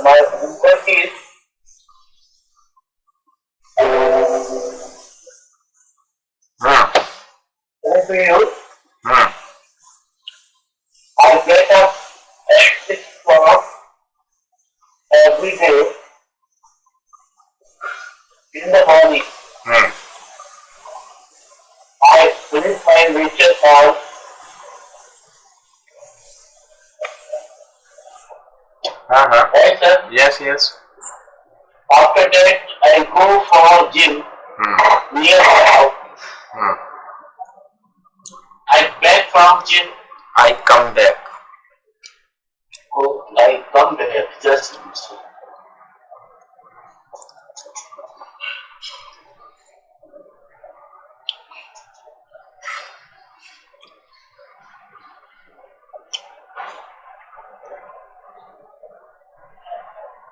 my homework is to you. I get up at 6 o'clock every day in the morning. I finish my lecture hall. Right, sir? Yes. After that, I go for gym near my house. I back from gym. I come back. Oh, I come back just.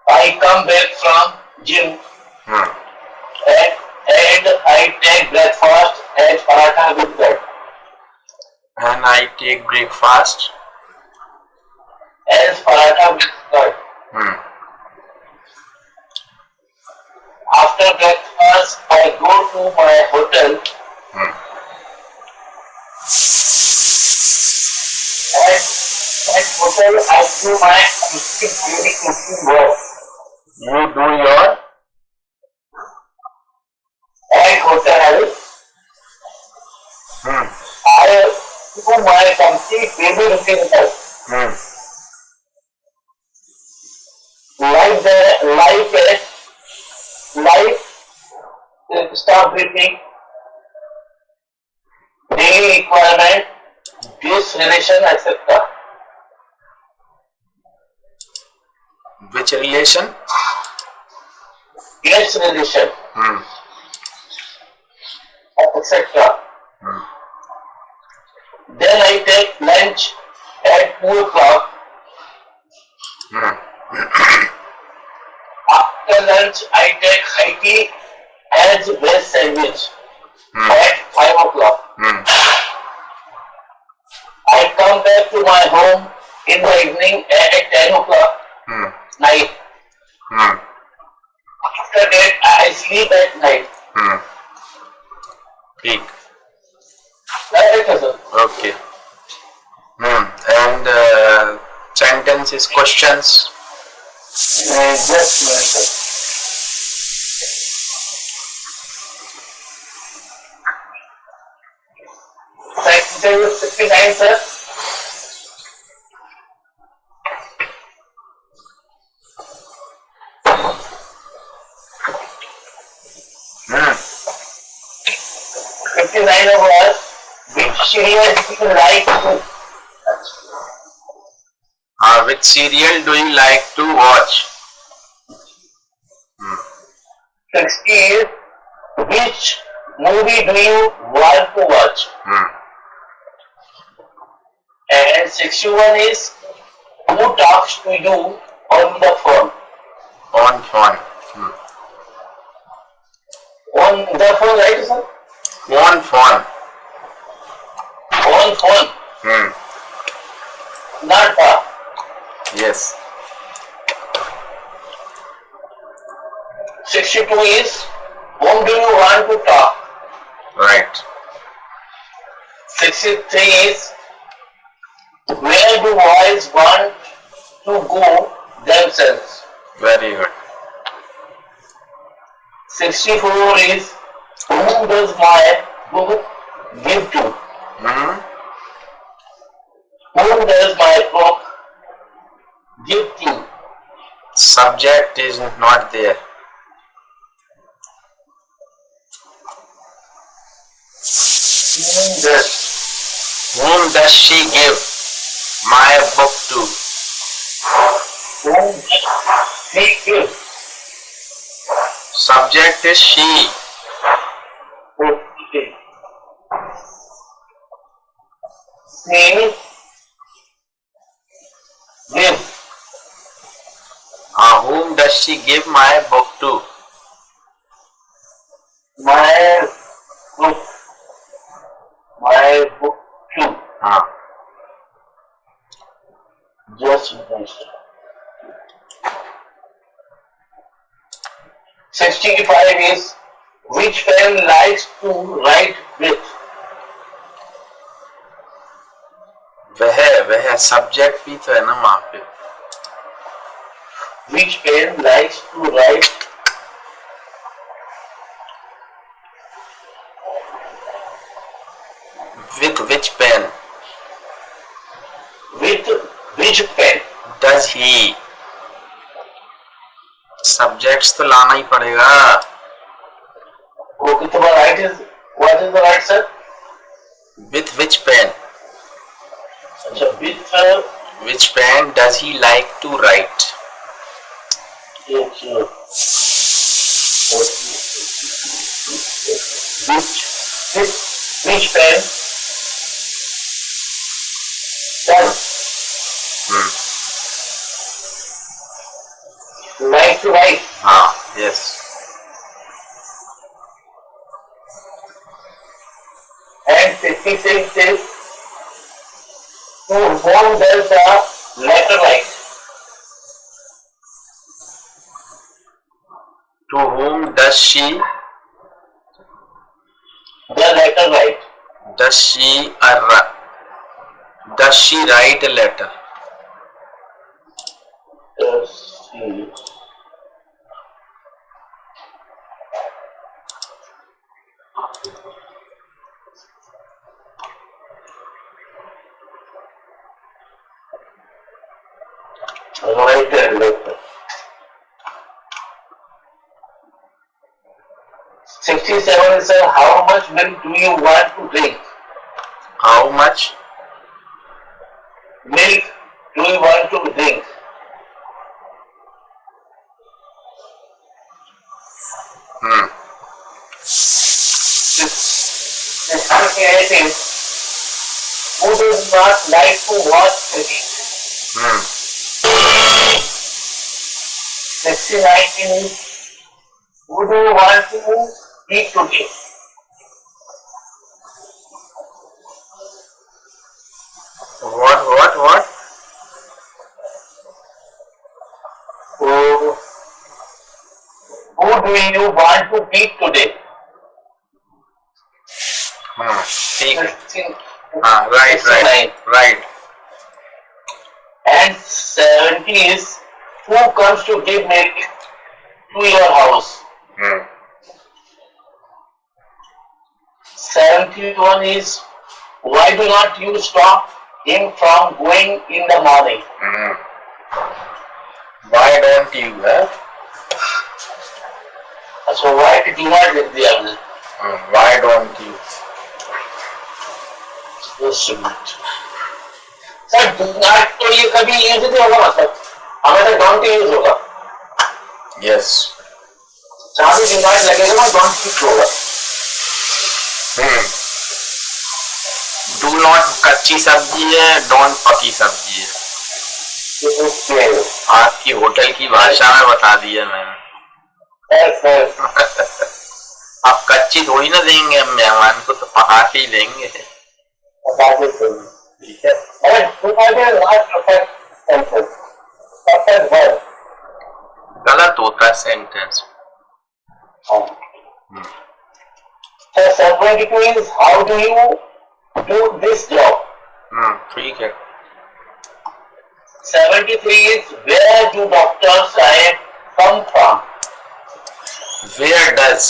I come back from gym and I take breakfast and paratha with bread. And I take breakfast. And paratha with bread. After breakfast, I go to my hotel. At hotel, I do my daily cooking work. You do your At hotel, I do my complete daily routine work. Like stop breathing, daily requirement, this relation, etc. which relation? Guest relation, etc. Then I take lunch at 2 o'clock. After lunch, I take high tea as veg sandwich at 5 o'clock. I come back to my home in the evening at 10 o'clock night. After that, I sleep at night. Peak. That's it, sir. Okay. And sentences, questions. Just a minute, sir. Sentence 69, sir. Which cereal do you like to? Which serial do you like to watch? 60 is which movie do you want to watch? And 61 is who talks to you on the phone? On phone. On the phone, right, sir? On phone. On phone. Not talk. Yes. 62 is whom do you want to talk? Right. 63 is where do boys want to go themselves? Very good. 64 is whom does my book give to? Whom does my book give to? Subject is not there. Whom does she give my book to? Whom she gives? Subject is she. Okay. Means give. Whom does she give my book to? My book. My book to. Just mention. 65 is which pen likes to write with? वह subject भी तो है ना वहां पे. Which pen likes to write with which pen with which pen? does he. Subjects तो लाना ही पड़ेगा. Okay, so what is the right sir? With which pen? So with Which pen does he like to write? which pen does like to write? Yes. And 56 says to whom does the letter write? To whom does she The letter write. does she write a letter? Does she write a letter? 67 is how much milk do you want to drink? How much Milk do you want to drink? This is who does not like to watch cricket? 69 is who do you want to eat today? What? Who do you want to eat today? ठीक है. 69. Right. And 70 is who comes to give milk to your house? 71 is why do not you stop him from going in the morning? Why don't you? So why did you not get the other? Why don't you? Just a minute. Sir do not तो ये कभी use नहीं होगा मतलब हमेशा don't use होगा. Yes. जहाँ भी do not लगेगा ना don't यूज होगा. Do not कच्ची सब्जी है, don't पकी सब्जी है. आपकी होटल की भाषा में बता दिया मैंने. आप कच्ची थोड़ी ना देंगे, हम मेहमान को तो पका के ही देंगे. ठीक है. गलत होता है sentence. So 72 is how do you do this job? ठीक है. 73 is where do Dr. Saib come from? Where does?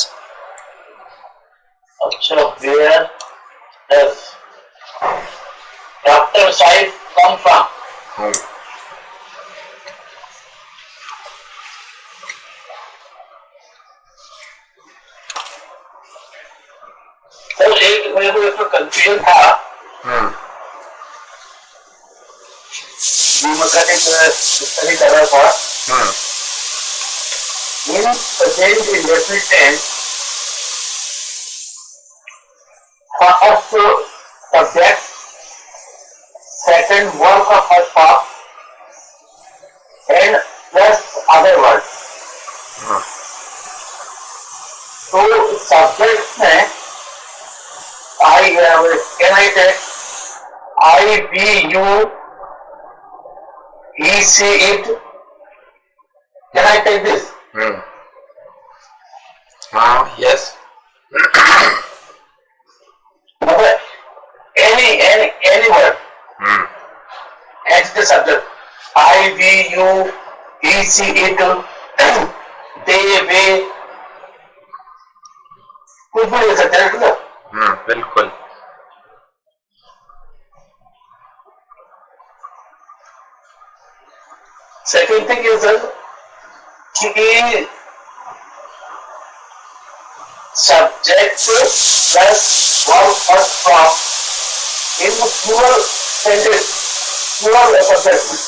अच्छा where does Dr. Saib come from? तो एक मेरे को इसमें कंफ्यूजन था. डेमोक्रेटिक स्टडी कर रहा था. In present indefinite tense, first subject, second verb का first part, and plus other words. तो subject में can I take I, be, you, he, she, it? Can I take this? Yes मतलब any word as the subject. I, we, you, he, she, it, they, वे, कुछ भी ले सकते हैं ना. बिल्कुल. Second thing is कि subject plus verb first form in the plural sentence, plural possessive.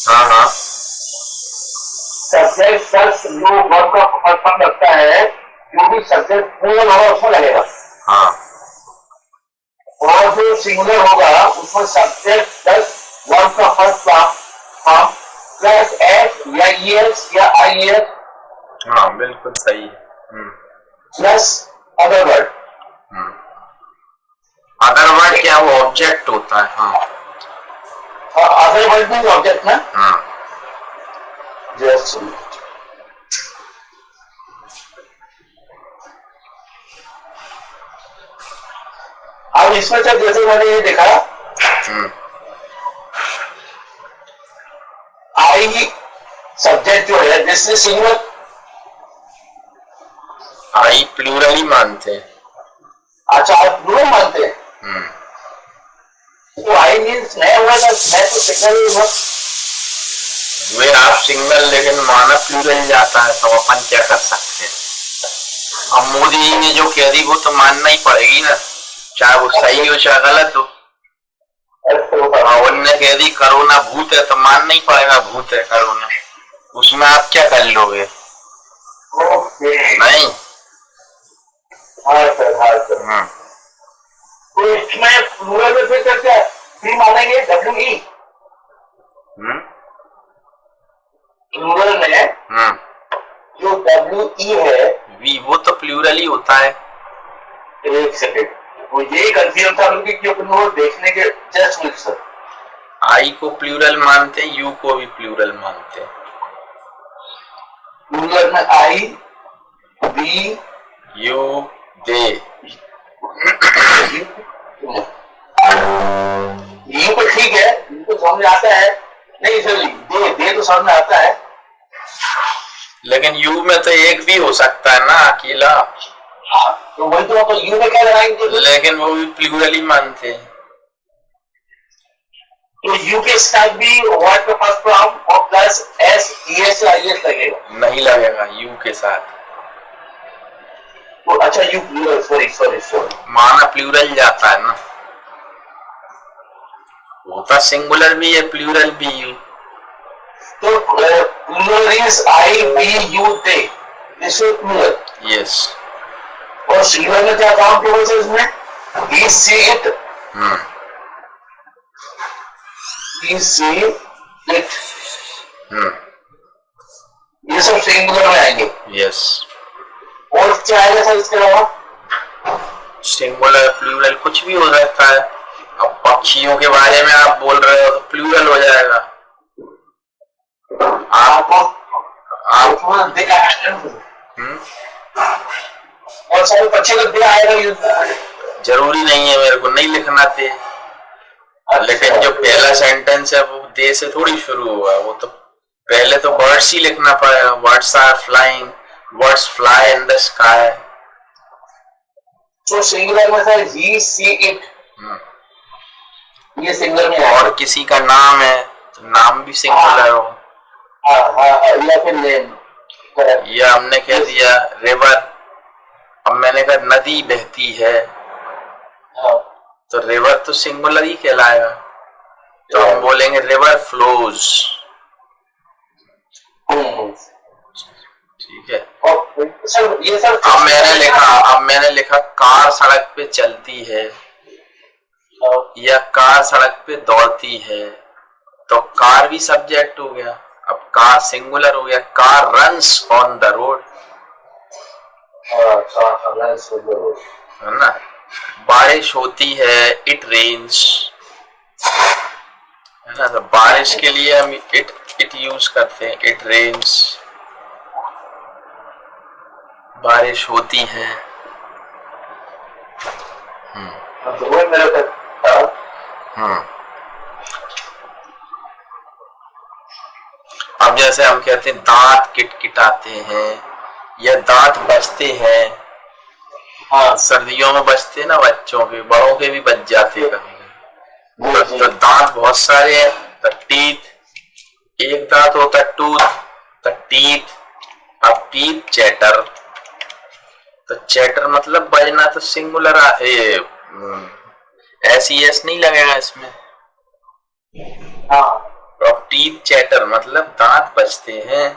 हाँ. सब्जेक्ट प्लस जो वर्ब का फर्स्ट फॉर्म लगता है, जो भी सब्जेक्ट प्लूरल होगा उसमें लगेगा. हाँ. और जो सिंगुलर होगा उसमें सब्जेक्ट प्लस वर्ब का फर्स्ट फॉर्म प्लस एस या ईएस या आईएस. हाँ बिल्कुल सही है. Plus other word. Other word क्या वो ऑब्जेक्ट होता है. हाँ. अदर वर्ड मीन्स ऑब्जेक्ट ना. हाँ. जस्ट अब इसमें जब जैसे मैंने ये देखा आई सब्जेक्ट जो है this is singular. I plural ही मानते हैं. अच्छा आप प्लूरल मानते हैं. तो आई मीन्स मैं हुआ मैं तो सिंगल ही हुआ. वे आप सिंगल लेकिन माना प्लूरल जाता है तो अपन क्या कर सकते हैं. अब मोदी जी ने जो कह दी वो तो मानना ही पड़ेगी ना, चाहे वो सही हो चाहे गलत हो. उनने कह दी कोरोना भूत है तो मानना ही पड़ेगा भूत है कोरोना. उसमें आप क्या कर लोगे. नहीं. हाँ सर. तो इसमें प्लूरल में फिर क्या सी मानेंगे डब्ल्यू ई. प्लूरल में जो डब्ल्यू ई है वी वो तो प्लूरल ही होता है. एक सेकेंड मुझे यही कंफ्यूजन था कि प्लूरल देखने के जस्ट मिनट सर. आई को प्लूरल मानते हैं, यू को भी प्लूरल मानते हैं. प्लूरल में आई बी यू दे. यू तो ठीक है, यू तो समझ आता है. नहीं सर दे तो समझ आता है. लेकिन यू में तो एक भी हो सकता है ना अकेला. तो वही तो यू में क्या लगाएंगे. लेकिन वो भी प्लूरल ही मानते हैं. तो यू के साथ भी वर्ड का फर्स्ट फॉर्म और प्लस एस ईएस आईएस लगेगा. नहीं लगेगा यू के साथ. तो अच्छा यू प्लूरल सॉरी माना प्लूरल जाता है ना. होता सिंगुलर भी है प्लूरल भी यू. तो plural is I we you they. This is plural. Yes. और सिंगुलर में क्या काम किया है इसमें. He C it. He C it. ये सब सिंगुलर में आएंगे. यस. और क्या आएगा सर इसके अलावा. सिंगुलर प्लूरल कुछ भी हो सकता है. अब पक्षियों के बारे में आप बोल रहे हो तो प्लूरल हो जाएगा. आप और सारे पक्षी का दे आएगा यूज. जरूरी नहीं है, मेरे को नहीं लिखना थे. लेकिन जो पहला सेंटेंस है वो दे से थोड़ी शुरू हुआ. वो तो पहले तो बर्ड्स ही लिखना पड़ेगा. Birds are flying, birds fly in the sky. तो सिंगुलर में सर ही सी इट. ये सिंगुलर में. और किसी का नाम है तो नाम भी सिंगुलर हो. या फिर नेम. या हमने कह दिया रिवर. अब मैंने कहा नदी बहती है तो रिवर तो सिंगुलर ही कहलाएगा. तो हम बोलेंगे रिवर फ्लोज. ठीक है. सर ये सर अब मैंने लिखा कार सड़क पे चलती है या कार सड़क पे दौड़ती है. तो कार भी सब्जेक्ट हो गया. अब कार सिंगुलर हो गया. Car runs on the road. है ना. बारिश होती है इट रेन्स. है ना. तो बारिश के लिए हम इट यूज करते हैं. It rains. बारिश होती है। अब तो वही मेरे को अब जैसे हम कहते हैं दांत किटकिटाते हैं या दांत बचते हैं। हाँ सर्दियों में बचते हैं ना, बच्चों के, बड़ों के भी बच जाते हैं कभी। जी तो दांत बहुत सारे हैं। तो टीथ, एक दांत होता है टूथ, तो टीथ। अब टीथ चैटर, तो चैटर मतलब बजना, तो सिंगुलर एस नहीं लगेगा इसमें। हाँ अब टीथ चैटर मतलब दांत बचते हैं।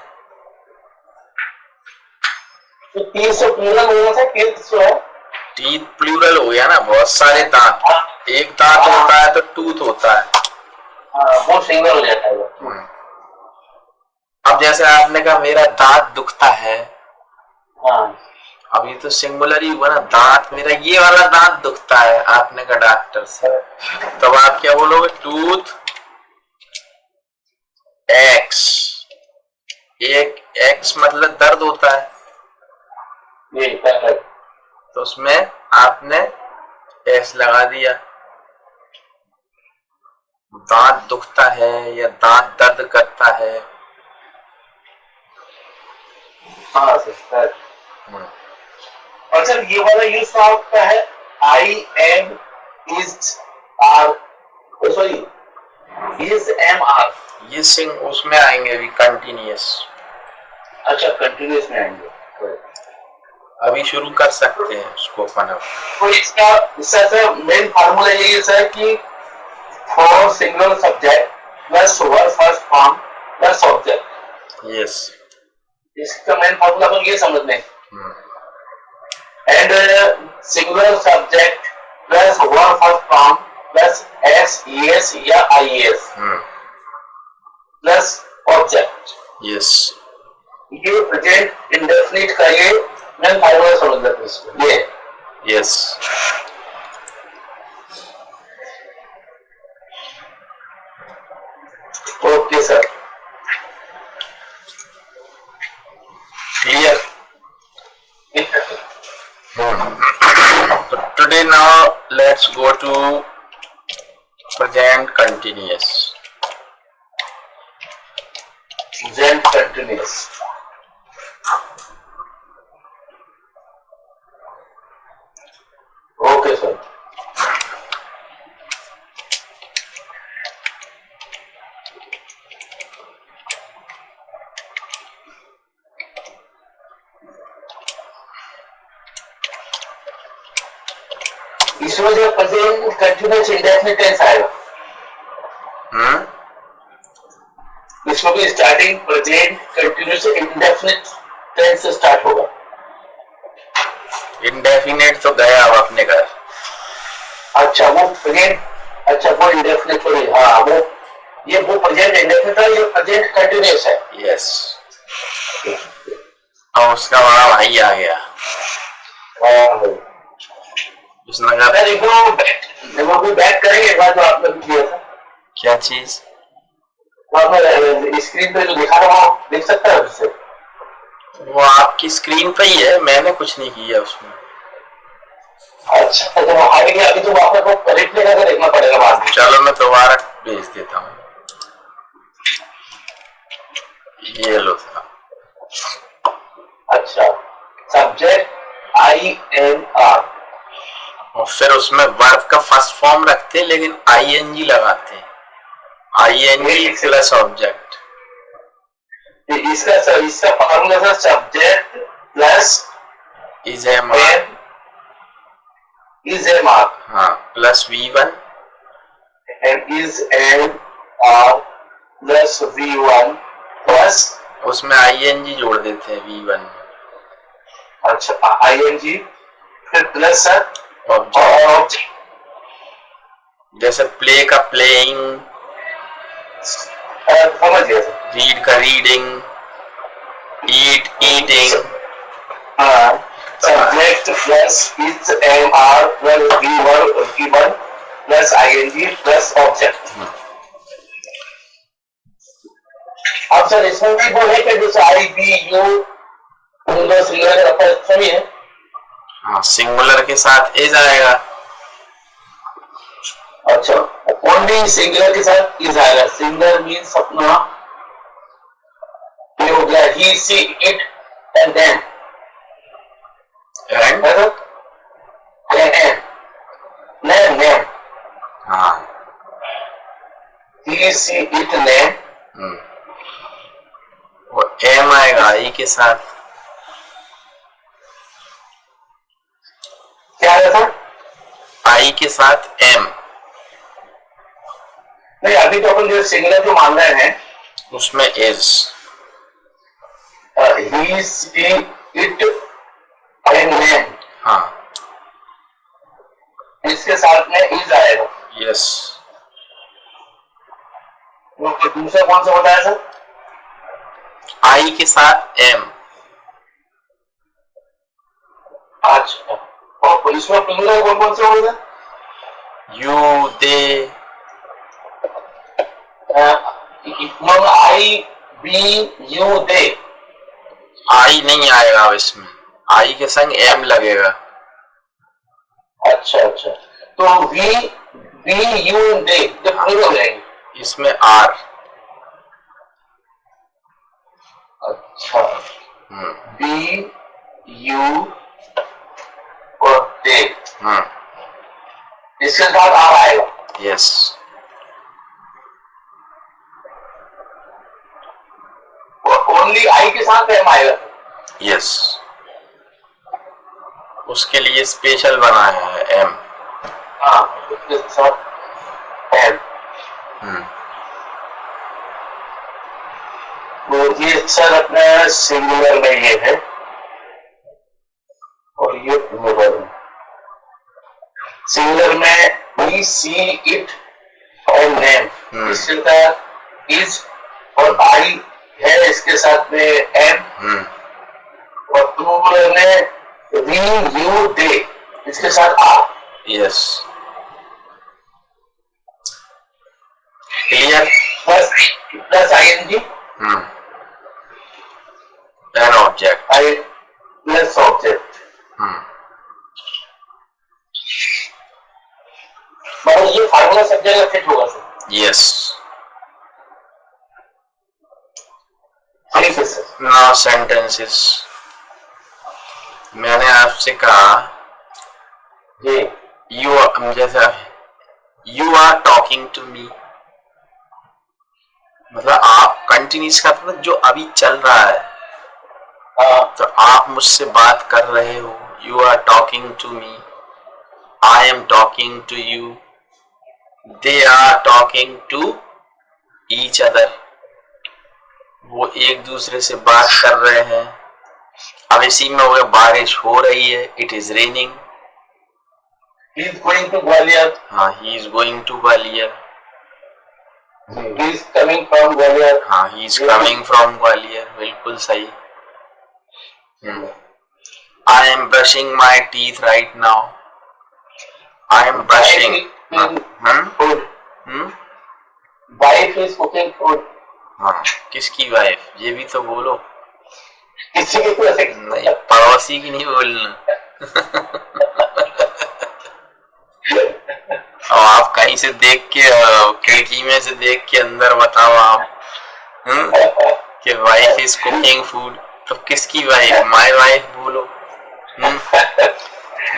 तो 300 प्लूरल होना था, 300 है। टीथ प्लूरल हो गया ना, बहुत सारे दांत। एक दांत होता है तो टूथ होता है। वो सिंगल हो जाता है। अब जैसे आपने कहा मेरा दांत दुखता है, हाँ अब ये तो सिंगुलर ही हुआ ना, दांत मेरा ये वाला दांत दुखता है। आपने कहा डॉक्टर से, तब आप क्या बोलोगे? Tooth x. एक एक्स मतलब दर्द होता है, ये करेक्ट। तो उसमें आपने एक्स लगा दिया। दांत दुखता है या दांत दर्द करता है। हाँ सर। और सर ये वाला यूज कहाँ होता है? I am is are, sorry is am are, ये सिंग उसमें आएंगे भी, कंटिन्यूअस। अच्छा कंटिन्यूस में आएंगे। अभी शुरू कर सकते हैं उसको अपन। तो इसका सर मेन फार्मूला यही है सर कि for single subject plus verb first form plus object. Yes, इसका मेन फार्मूला अपन ये समझने and singular subject plus verb first form plus S ES या आईएस प्लस ऑब्जेक्ट। यस, ये प्रेजेंट इंडेफिनिट का ये मेन फार्मूला समझ लेते हैं इसको। ये yes. Okay sir, clear? Today now let's go to present continuous. present continuous। Okay sir. इसमें जो प्रेजेंट कंटिन्यूअस इंडेफिनिट टेंस आएगा, इसमें भी starting present continuous indefinite tense से स्टार्ट होगा। इंडेफिनेट तो गया अब अपने घर। अच्छा वो प्रेजेंट, अच्छा वो इंडेफिनिट तो हाँ वो ये वो प्रेजेंट इंडेफिनिट है, ये प्रेजेंट कंटिन्यूअस है। यस। और उसका बड़ा भाई आ गया, उसने कहा वो भी बैक करेंगे एक बार जो आपने किया था। क्या चीज? स्क्रीन पे जो दिखा रहा हूँ देख सकता है उससे? वो आपकी स्क्रीन पे ही है, मैंने कुछ नहीं किया उसमें। अच्छा तो वो आ गया, अभी तो आपको रिप्ले करके देखना पड़ेगा बाद में। चलो मैं दोबारा भेज देता हूँ। ये लो था। अच्छा सब्जेक्ट आई एन आर, और फिर उसमें वर्ब का फर्स्ट फॉर्म रखते हैं लेकिन आईएनजी लगाते हैं। ING plus object. इसका formula sir subject plus is am are. Is am are, हाँ, plus V1 and is am are plus V1 plus उसमें आईएनजी जोड़ देते हैं V1। अच्छा आईएनजी फिर प्लस सर ऑब्जेक्ट। जैसे प्ले का प्लेइंग, समझ गया सर। रीड का reading, eat eating. Subject plus is am are plus V1 plus ING plus object. अब सर इसमें भी वो है कि जैसे आई बी यू सिंगुलर सिंगुलर का अर्थ भी है। हाँ, सिंगुलर के साथ इज आएगा। अच्छा, ओनली सिंगुलर के साथ इज आएगा। सिंगुलर मीन्स अपना ये हो गया he C it and them, and name name, हाँ, ही सी इट नेम, वो एम आएगा आई के साथ। क्या है सर? आई के साथ एम। नहीं, अभी तो अपन जो सिंगुलर जो मान रहे हैं उसमें is. He C it and name, हाँ, इसके साथ में इज आएगा। यस। दूसरा कौन सा बताया सर? आई के साथ एम। अच्छा, और इसमें प्लूरल कौन कौन से होंगे? You, they, I, we, you, they. I नहीं आएगा अब इसमें, आई के संग एम लगेगा। अच्छा अच्छा, तो वी, बी, यू, दे जब प्लूरल हो जाएंगे। इसमें आर। अच्छा, बी, यू और दे, इसके साथ आर आएगा। यस। ओनली आई के साथ एम आएगा। यस, उसके लिए स्पेशल बनाया है एम। हाँ, उसके साथ एम। तो ये सर अपने सिंगुलर में ये है और ये प्लूरल में। सिंगुलर में वी, सी, इट और नेम, इसके साथ इज और आई है, इसके साथ में एम। और प्लूरल में वी, यू, दे, इसके साथ are. Yes, clear. Plus I N G, and object, I plus object. मतलब ये फार्मूला सब जगह फिट होगा सर। यस। ठीक है सर। Now sentences. मैंने आपसे कहा जी, यू, जैसा you are talking to me, मतलब आप कंटिन्यूस करते हो जो अभी चल रहा है। तो आप मुझसे बात कर रहे हो, you are talking to me, I am talking to you, they are talking to each other, वो एक दूसरे से बात कर रहे हैं। अब इसी में हो गया बारिश हो रही है, it is raining. he is going to Gwalior. हाँ, he is going to Gwalior. he is coming from Gwalior. हाँ, he is coming from Gwalior, बिल्कुल सही। I am brushing my teeth right now, I am brushing. Wife is cooking food. हाँ, किसकी wife, ये भी तो बोलो। किसी की तो नहीं, पड़ोसी की नहीं बोलना। और आप कहीं से देख के, खिड़की में से देख के अंदर बताओ आप कि वाइफ इज कुकिंग फूड, तो किसकी वाइफ, माय वाइफ बोलो।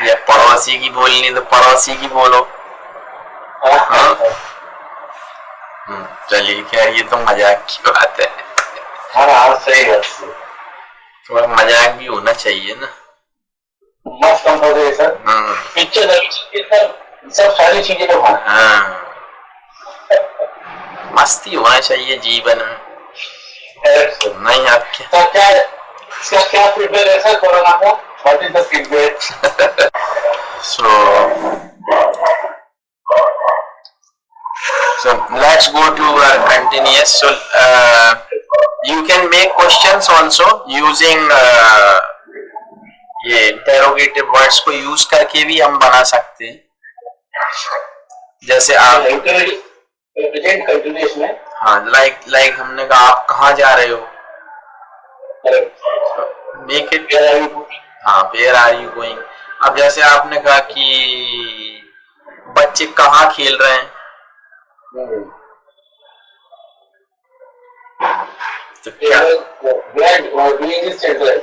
या पड़ोसी की बोलनी तो पड़ोसी की बोलो। चलिए खैर, ये तो मजाक की बात है। हाँ, सही है। थोड़ा मजाक भी होना चाहिए ना। मस्त कंपोजिशन, पिक्चर सब सारी चीजें तो हाँ। हाँ, मस्ती होना चाहिए जीवन में। नहीं आप क्या, तो क्या इसका क्या फीडबैक है सर कोरोना का? What is the feedback? So let's go to continuous. So you can make questions also using ये interrogative words को यूज करके भी हम बना सकते हैं। जैसे आप प्रेजेंट कंटिन्यूअस में, हाँ, लाइक हमने कहा आप कहाँ जा रहे हो, make it, Where are you going? हाँ वेयर आर यू गोइंग। अब जैसे आपने कहा कि बच्चे कहाँ खेल रहे हैं, तो क्या Where doing this children?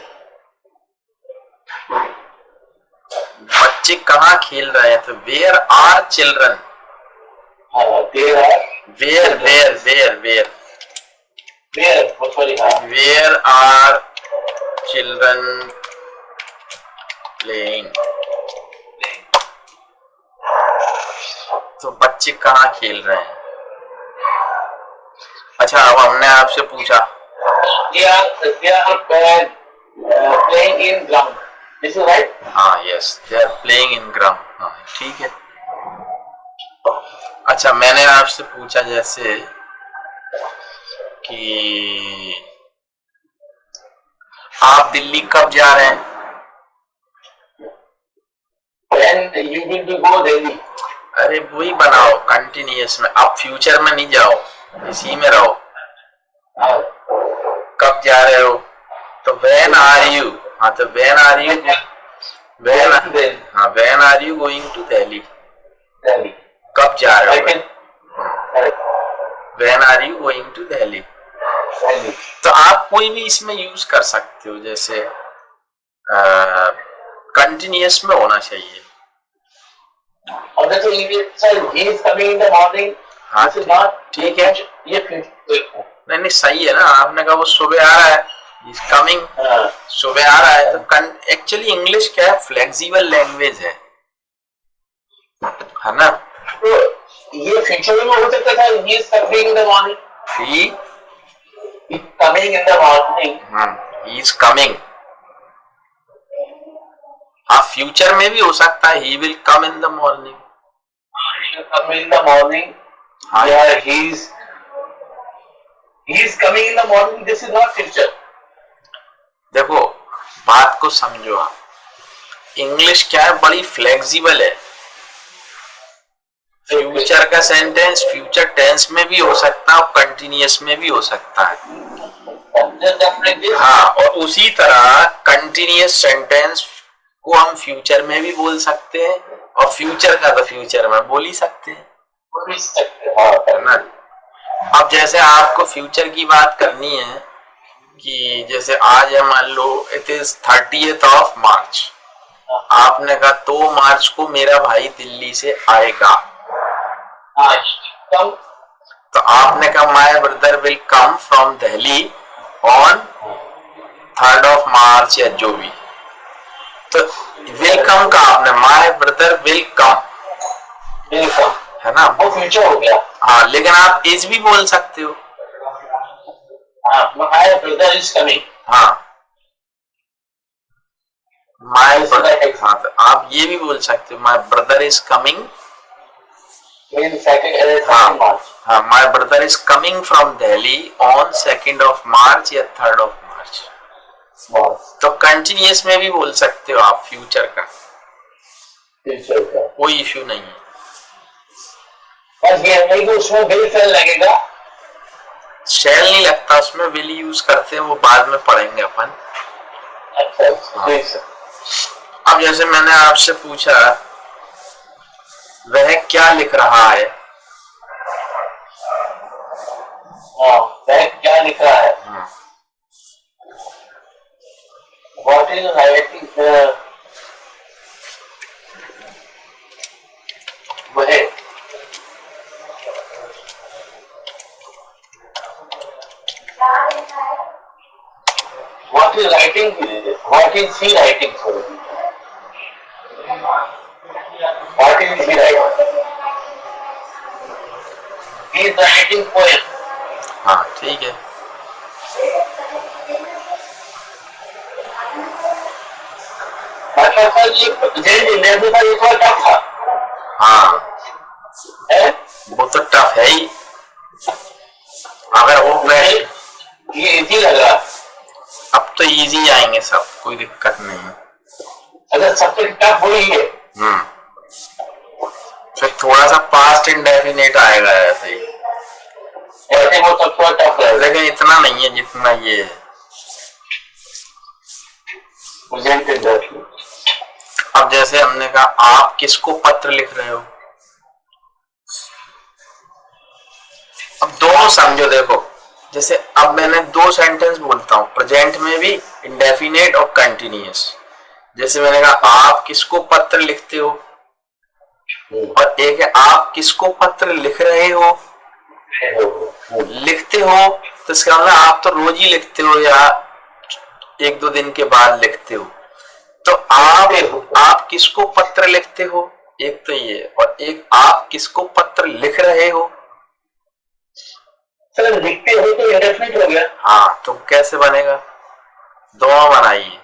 बच्चे कहाँ खेल रहे हैं, तो where are children, There are where where where where where? Oh, sorry, where are children playing, तो बच्चे कहाँ खेल रहे हैं। अच्छा अब हमने आपसे पूछा They are playing in ground. This is right? हाँ yes they are playing in ground, हाँ ठीक है। अच्छा मैंने आपसे पूछा जैसे कि आप दिल्ली कब जा रहे हैं, When you will to go Delhi? अरे वही बनाओ कंटिन्यूअस में, आप फ्यूचर में नहीं जाओ, इसी में रहो। कब जा रहे हो, तो व्हेन आर यू, हाँ तो when are you, when are you going to Delhi, Delhi. कब जा रहे हो, Correct. When are you going to Delhi. Delhi. तो आप कोई भी इसमें यूज कर सकते हो, जैसे कंटिन्यूअस में होना चाहिए। और जैसे he is coming in the morning. हाँ This is not ठीक है, ये future. नहीं नहीं सही है ना, आपने कहा वो सुबह आ रहा है, इज कमिंग, सुबह आ रहा है, तो एक्चुअली इंग्लिश क्या है, फ्लेक्सिबल लैंग्वेज है ना। तो ये फ्यूचर में हो सकता था, he is coming in the morning. He He is coming in the morning. He is coming, हाँ फ्यूचर में भी हो सकता है, he will come in the morning, He will come in the morning. हाँ Yeah, he is coming in the morning. This is not future. देखो बात को समझो आप, इंग्लिश क्या है, बड़ी फ्लेक्सिबल है। फ्यूचर का सेंटेंस फ्यूचर टेंस में भी हो सकता है और कंटिन्यूअस में भी हो सकता है, Just like this. हाँ और उसी तरह कंटिन्यूअस सेंटेंस को हम फ्यूचर में भी बोल सकते हैं और फ्यूचर का तो फ्यूचर में बोल ही सकते हैं, है ना। अब जैसे आपको फ्यूचर की बात करनी है कि जैसे आज है मान लो it is 30th of March, आपने कहा 2 मार्च को मेरा भाई दिल्ली से आएगा, कम तो आपने कहा my brother will come from Delhi on 3rd of March या जो भी, तो विल कम का आपने माय ब्रदर विल कम, है ना, वो फ्यूचर हो गया। हाँ लेकिन आप इज भी बोल सकते हो, माय ब्रदर इज कमिंग। हाँ माय ब्रदर, हाँ तो आप ये भी बोल सकते हो my brother is coming, in second हाँ मार्च। हाँ my brother is coming from Delhi on 2nd of March या 3rd ऑफ मार्च, तो कंटिन्यूअस में भी बोल सकते हो आप फ्यूचर का, फ्यूचर का कोई इश्यू नहीं है। बस ये नहीं कि उसमें विल फेल लगेगा, शेल नहीं लगता उसमें, विल यूज करते हैं, वो बाद में पढ़ेंगे अपन। अच्छा ठीक है। अब जैसे मैंने आपसे पूछा वह क्या लिख रहा है, वह क्या लिख रहा है, व्हाट इज राइटिंग, वह what is writing, what is he writing, sorry, what is he writing, he is writing poem। हाँ ठीक है, अच्छा सर ये लेने का एक और क्या था, हाँ है वो तो टफ है ही, अगर वो ये इजी लग रहा है। अब तो इजी आएंगे सब, कोई दिक्कत नहीं है। अगर सबसे टफ वही है, फिर थोड़ा सा पास्ट इंडेफिनिट आएगा ऐसे ही, ऐसे वो सब थोड़ा टफ है, लेकिन इतना नहीं है जितना ये है। Present indefinite. अब जैसे हमने कहा आप किसको पत्र लिख रहे हो, अब दोनों समझो। देखो जैसे अब मैंने दो सेंटेंस बोलता हूं, प्रेजेंट में भी इंडेफिनेट और कंटिन्यूअस। जैसे मैंने कहा आप किसको पत्र लिखते हो, और एक है आप किसको पत्र लिख रहे हो। लिखते हो तो इसका मतलब आप तो रोज ही लिखते हो या एक दो दिन के बाद लिखते हो। तो आप किसको पत्र लिखते हो, एक तो ये, और एक आप किसको पत्र लिख रहे हो। सर लिखते हो तो इंडेफिनिट हो गया। हाँ, तो कैसे बनेगा, दोनों बनाइए।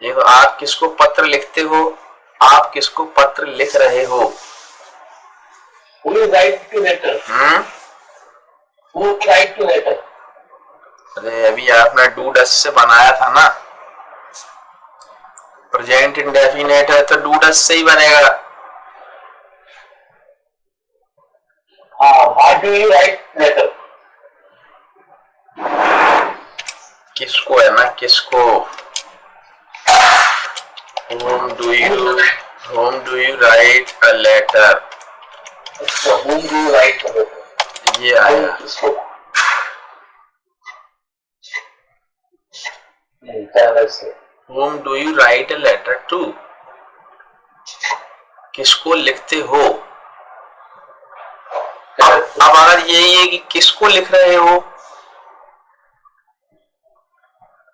देखो आप किसको पत्र लिखते हो, आप किसको पत्र लिख रहे हो। Who is write to letter? Who write to letter? अरे अभी आपने डू डस से बनाया था ना, प्रेजेंट इंडेफिनेट है तो डू डस से ही बनेगा। हाँ, what do you write letter? किसको है ना, किसको। whom do you write a letter, whom do you write a letter? ये आया। whom do you write a letter to, किसको लिखते हो। अब अगर यही है कि किसको लिख रहे हो,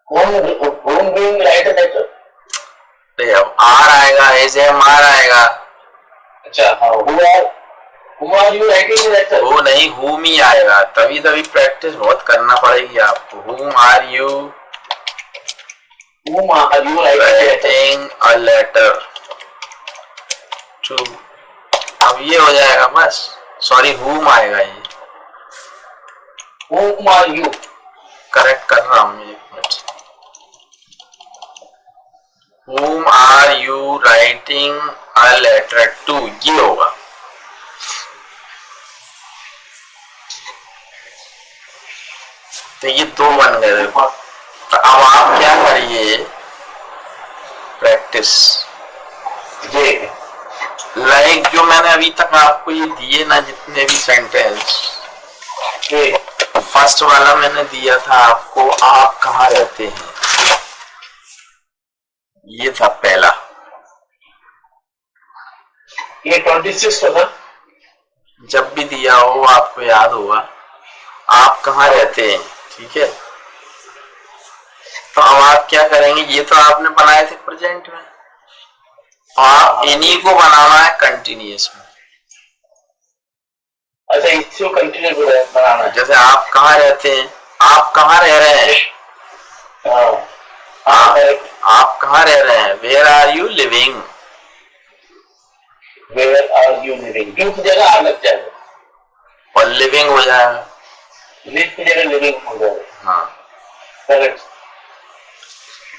whom do you write a letter? अब आर आएगा, एज एम आर आएगा। अच्छा हाँ, whom are you writing a letter? वो नहीं, whom ही आएगा। तभी प्रैक्टिस बहुत करना पड़ेगी आपको। whom are you writing a letter to, अब ये हो जाएगा बस। सॉरी, whom आएगा ये। whom are you? करेक्ट कर रहा हूँ, एक minute. whom are you writing a letter to, ये होगा। तो ये दो बन गए। देखो तो अब आप क्या करिए, प्रैक्टिस। लाइक जो मैंने अभी तक आपको ये दिए ना, जितने भी सेंटेंस, फर्स्ट वाला मैंने दिया था आपको, आप कहाँ रहते हैं, ये था पहला। ये 26 था। जब भी दिया हो आपको याद होगा, आप कहाँ रहते हैं, ठीक है। तो अब आप क्या करेंगे, ये तो आपने बनाए थे प्रेजेंट में, आप इन्हीं को बनाना है कंटिन्यूअस में। अच्छा, इसको कंटिन्यू बनाना है। जैसे आप कहाँ रहते हैं, आप कहाँ रह रहे हैं। आप कहाँ रह रहे हैं, where are you living. Where are you living, you की जगह आर लग जाएगा और लिविंग हो जाएगा, लिव की जगह लिविंग हो जाएगा। हाँ करेक्ट।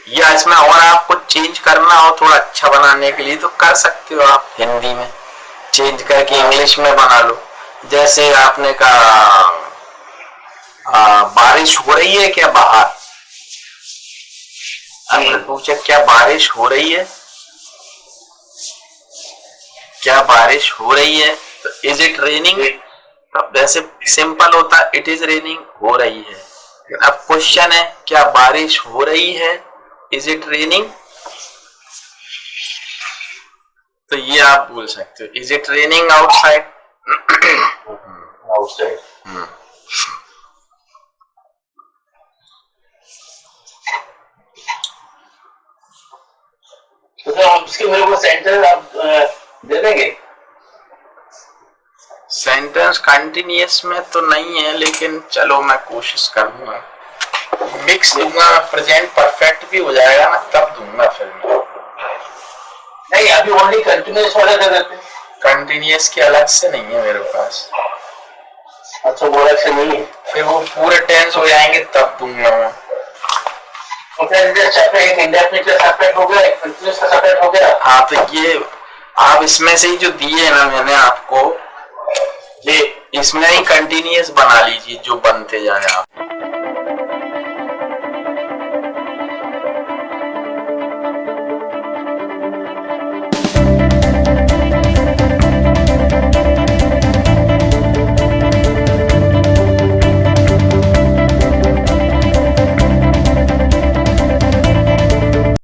या इसमें और आपको चेंज करना हो थोड़ा अच्छा बनाने के लिए तो कर सकते हो आप, हिंदी में चेंज करके इंग्लिश में बना लो। जैसे आपने कहा बारिश हो रही है क्या बाहर, आपने पूछा क्या बारिश हो रही है, क्या बारिश हो रही है, तो इज इट रेनिंग। वैसे सिंपल होता इट इज रेनिंग, हो रही है। अब क्वेश्चन है क्या बारिश हो रही है, इज इट रेनिंग। तो ये आप बोल सकते हो, is it raining outside. Outside. तो उसके मेरे को सेंटेंस आप दे देंगे। सेंटेंस कंटिन्यूअस में तो नहीं है, लेकिन चलो मैं कोशिश करूंगा, मिक्स दूंगा। प्रेजेंट परफेक्ट भी हो जाएगा ना, तब दूंगा फिर मैं। नहीं, अभी ओनली कंटिन्यूअस वाला दे देते हैं। कंटिन्यूअस के अलग से नहीं है मेरे पास। अच्छा, वो अलग से नहीं है, फिर वो पूरे टेंस हो जाएंगे तब दूंगा मैं। सेपरेट इंडेफिनिट का सेपरेट हो गया, एक कंटिन्यूअस का सेपरेट हो गया। हाँ, तो ये आप इसमें से ही जो दिए ना मैंने आपको, ये इसमें ही कंटिन्यूअस बना लीजिए जो बनते जाए आप।